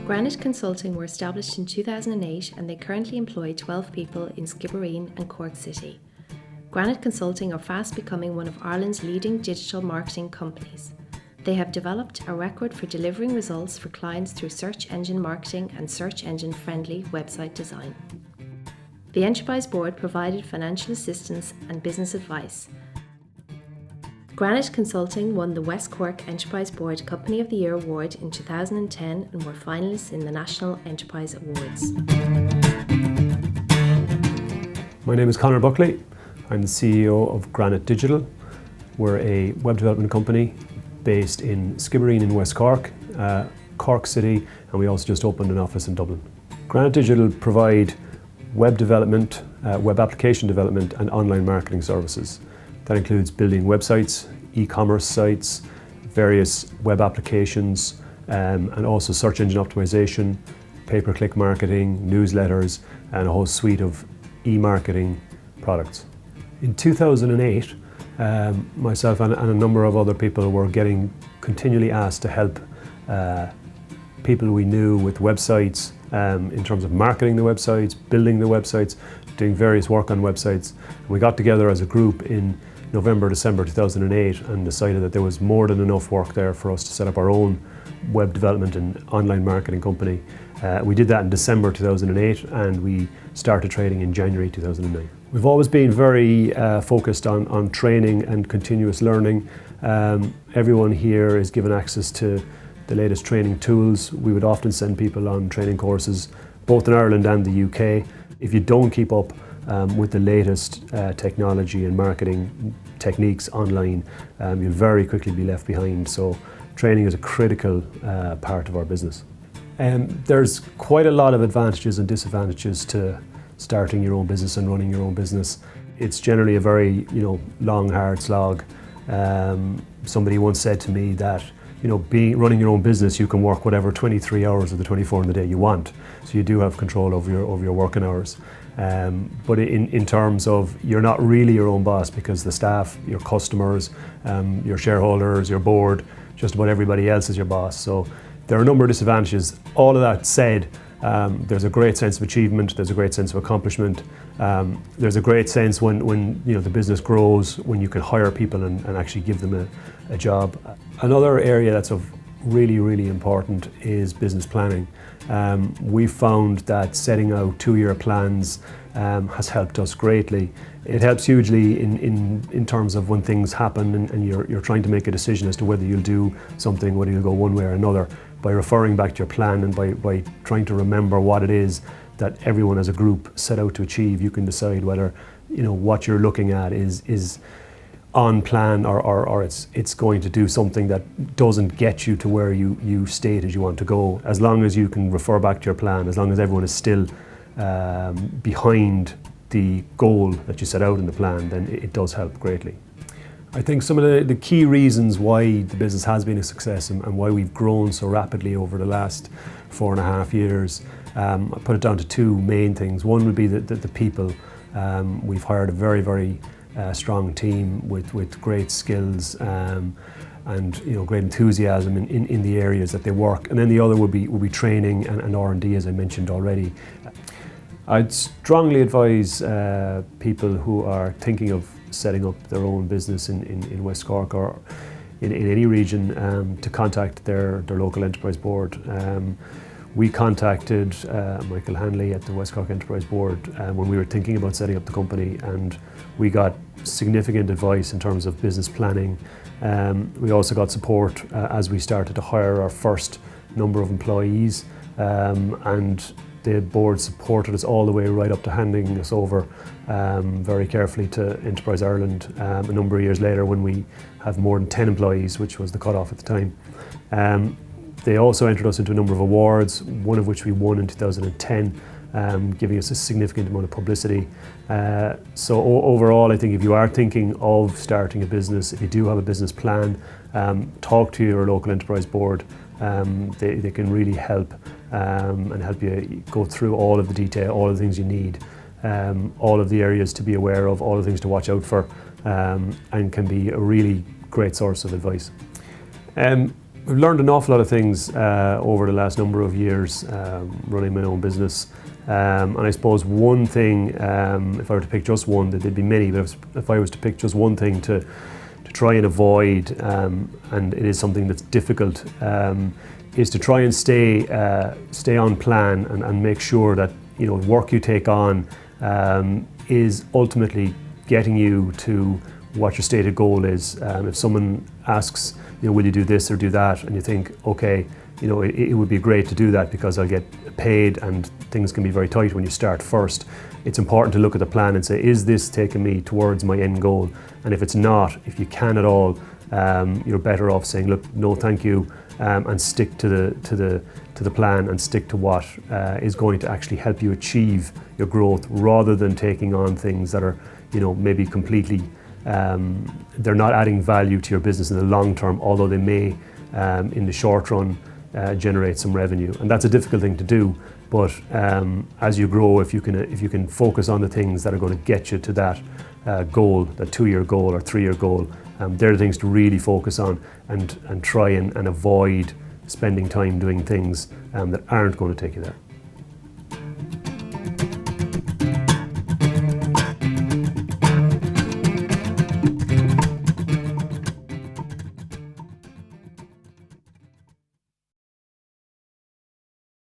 Granite Consulting were established in 2008 and they currently employ 12 people in Skibbereen and Cork City. Granite Consulting are fast becoming one of Ireland's leading digital marketing companies. They have developed a record for delivering results for clients through search engine marketing and search engine friendly website design. The Enterprise Board provided financial assistance and business advice. Granite Consulting won the West Cork Enterprise Board Company of the Year Award in 2010 and were finalists in the National Enterprise Awards. My name is Conor Buckley. I'm the CEO of Granite Digital. We're a web development company based in Skibbereen in West Cork, Cork City, and we also just opened an office in Dublin. Granite Digital provide web development, web application development and online marketing services. That includes building websites, e-commerce sites, various web applications, and also search engine optimization, pay-per-click marketing, newsletters, and a whole suite of e-marketing products. In 2008, myself and a number of other people were getting continually asked to help people we knew with websites, in terms of marketing the websites, building the websites, doing various work on websites. We got together as a group in November, December 2008 and decided that there was more than enough work there for us to set up our own web development and online marketing company. We did that in December 2008 and we started trading in January 2009. We've always been very focused on training and continuous learning. Everyone here is given access to the latest training tools. We would often send people on training courses, both in Ireland and the UK. If you don't keep up with the latest technology and marketing techniques online, you'll very quickly be left behind. So training is a critical part of our business. There's quite a lot of advantages and disadvantages to starting your own business and running your own business. It's generally a very long, hard slog. Somebody once said to me that running your own business, you can work whatever 23 hours of the 24 in the day you want. So you do have control over your working hours. But in terms of, you're not really your own boss because the staff, your customers, your shareholders, your board, just about everybody else is your boss. So there are a number of disadvantages. All of that said, there's a great sense of achievement, there's a great sense of accomplishment, there's a great sense when the business grows, when you can hire people and actually give them a job. Another area that's of really important is business planning. We found that setting out 2-year plans has helped us greatly. It helps hugely in terms of when things happen and you're trying to make a decision as to whether you'll do something, whether you'll go one way or another. By referring back to your plan and by trying to remember what it is that everyone as a group set out to achieve, you can decide whether what you're looking at is on plan or it's going to do something that doesn't get you to where you stated you want to go. As long as you can refer back to your plan, as long as everyone is still behind the goal that you set out in the plan, then it does help greatly. I think some of the key reasons why the business has been a success and why we've grown so rapidly over the last 4.5 years, I put it down to 2 main things. One would be the people. We've hired a very strong team with great skills and great enthusiasm in the areas that they work. And then the other would be training and R&D, as I mentioned already. I'd strongly advise people who are thinking of setting up their own business in West Cork or in any region to contact their local enterprise board. We contacted Michael Hanley at the West Cork Enterprise Board when we were thinking about setting up the company, and we got significant advice in terms of business planning. We also got support as we started to hire our first number of employees, and the board supported us all the way right up to handing us over very carefully to Enterprise Ireland a number of years later when we have more than 10 employees, which was the cut-off at the time. They also entered us into a number of awards, one of which we won in 2010, giving us a significant amount of publicity. So overall, I think if you are thinking of starting a business, if you do have a business plan, talk to your local enterprise board. They can really help and help you go through all of the detail, all of the things you need, all of the areas to be aware of, all the things to watch out for, and can be a really great source of advice. I've learned an awful lot of things over the last number of years running my own business. And I suppose one thing, if I were to pick just one, there'd be many, but if I was to pick just one thing to try and avoid, and it is something that's difficult, is to try and stay on plan and make sure that work you take on is ultimately getting you to what your stated goal is. If someone asks, will you do this or do that, and you think, okay, it would be great to do that because I'll get paid and things can be very tight when you start first. It's important to look at the plan and say, is this taking me towards my end goal? And if it's not, if you can at all, you're better off saying, look, no, thank you, and stick to the plan and stick to what is going to actually help you achieve your growth, rather than taking on things that are, maybe completely, they're not adding value to your business in the long term, although they may, in the short run, generate some revenue. And that's a difficult thing to do. But as you grow, if you can focus on the things that are going to get you to that goal, that 2-year goal or 3-year goal, they're the things to really focus on and try and avoid spending time doing things that aren't going to take you there.